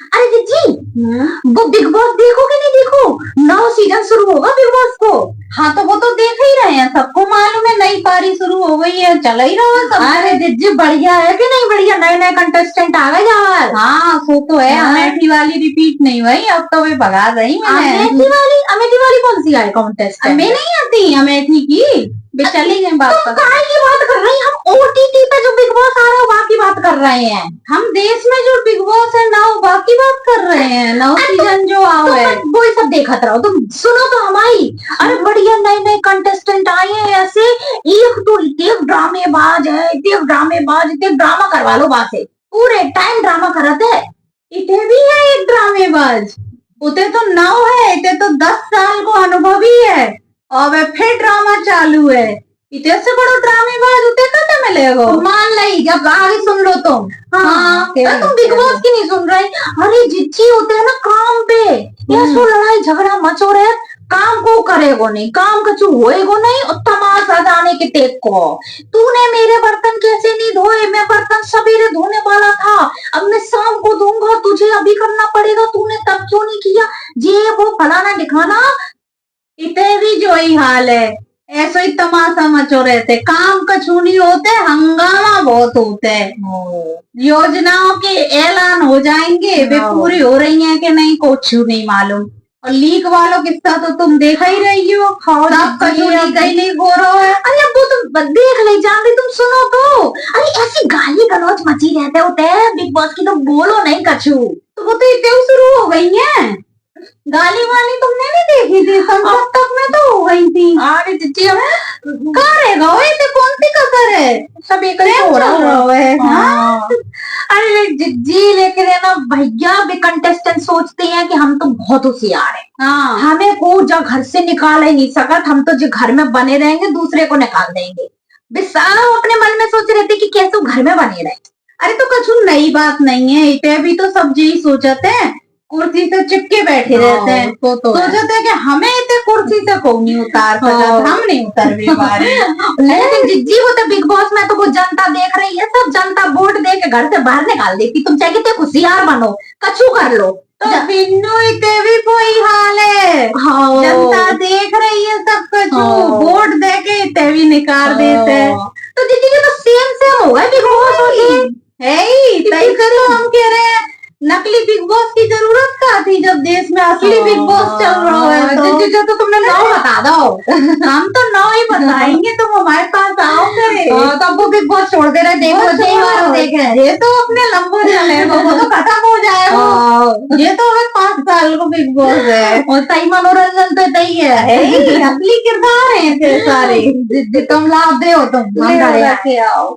अरे जी वो big boss देखो कि नहीं देखो, नौ सीजन शुरू होगा बिग बॉस को। हाँ तो वो तो देख ही रहे हैं, सबको मालूम है नई पारी शुरू हो गई है, चल ही रहा है सब। अरे जिज्जी बढ़िया है कि नहीं बढ़िया, नए नए कंटेस्टेंट आ गए यार। हाँ सो तो है। हाँ। अमेठी वाली रिपीट नहीं हुई, अब तो वे भगा रही मैंने। अमेठी वाली कौन सी आई कॉन्टेस्टेंट? हमें नहीं आती अमेठी की, वे चली गई तुम वापस। काहे की बात कर रही हैं? हम ओटीटी पे जो बिग बॉस आ रहा है वहाँ की बात कर रहे हैं। हम देश में जो बिग बॉस है ना वो बाकी बात कर रहे हैं, नौ सीजन जो आओ है वो ही सब देखत रहो, तुम सुनो तो हमारी। अरे बढ़िया नए नए कंटेस्टेंट आए हैं ऐसे, एक तो इतने ड्रामेबाज है, इतने ड्रामेबाज, इतने ड्रामा करवा लो वहां से, पूरे टाइम ड्रामा करते है। इतने भी है एक ड्रामेबाज, उते तो 9 है, इते तो 10 साल को अनुभवी है और वे फिर ड्रामा चालू है। इतने से बड़ो ड्रामेबाज उते कते मिलेगो? मान ली, जब आगे सुन लो तुम। हाँ, तुम बिग बॉस की नहीं सुन रहे। अरे जिज्जी होते हैं ना काम पे, या सो लड़ाई झगड़ा मचो रहे, काम को करेगो नहीं, काम कछु होएगो नहीं, और तमाशा जाने के टेक को। तूने मेरे बर्तन कैसे नहीं धोए? मैं बर्तन सवेरे धोने वाला था, अब मैं शाम को धोऊंगा, तुझे अभी करना पड़ेगा, तूने तब क्यों नहीं किया? ये वो फलाना दिखाना। इतने भी जो ही हाल है, ऐसे ही तमाशा मचो रहते, काम कछु नहीं होते, हंगामा बहुत होते हैं। योजनाओं के ऐलान हो जाएंगे, वे पूरी हो रही हैं कि नहीं कुछ नहीं मालूम। और लीक वालों किस्सा तो तुम देखा ही रही हो, सब कछु लीक ही लीक हो रहा है। अरे अब वो तुम देख ले जान रही, तुम सुनो तो। अरे ऐसी गाली गलौज मची रहते होते हैं बिग बॉस की, तो बोलो नहीं कछु। तो वो तो इतने शुरू हो गई है, गाली वाली तुमने नहीं देखी थी? संसद तक में तो हो गई थी। अरे जिज्जी हमें करेगा कौन सी कसर है, सब एक ही हो रहा है। हाँ। अरे जिज्जी लेके ना भैया, भी कंटेस्टेंट सोचते हैं कि हम तो बहुत होशियार हैं। हाँ। हमें को जो घर से निकाल ही नहीं सकता, हम तो जो घर में बने रहेंगे दूसरे को निकाल देंगे। बेसारा अपने मन में सोच रहे थे कि कैसे घर में बने रहे। अरे तो कछु नई बात नहीं है, इतने भी तो सब यही सोचते हैं, कुर्सी से चिपके बैठे रहते हैं, तो सोचते हैं कि हमें इतने कुर्सी से को नहीं उतार सकता, हम नहीं उतर भी पा रहे। लेकिन जिज्जी होते बिग बॉस में तो वो जनता देख रही है, सब जनता वोट दे के घर से बाहर निकाल देती। तुम चाहे कितने होशियार बनो, कछु कर लो। तो बिन्नू इतने भी कोई हाल है। हाँ। जनता देख रही है सब कछु, वोट दे के इतने भी निकाल देते हैं। तो जिज्जी के तो सेम होगा बिग बॉस है ही, तभी से तो हम कह रहे हैं नकली बिग बॉस की जरूरत क्या थी, जब देश में असली बिग बॉस चल रहा है। तो तुमने 9 बता दो। हम तो 9 ही बताएंगे, तुम हमारे पास आओ करे। तब वो बिग बॉस छोड़ दे रहे, देखो देख रहे, ये तो अपने लंबो चलेगा, वो तो खत्म हो जाएगा। ये तो हमें 5 साल को बिग बॉस है, और सही मनोरंजन तो तई है। असली किरदार है सारे। तुम लाभ दे हो, तुम लेके आओ।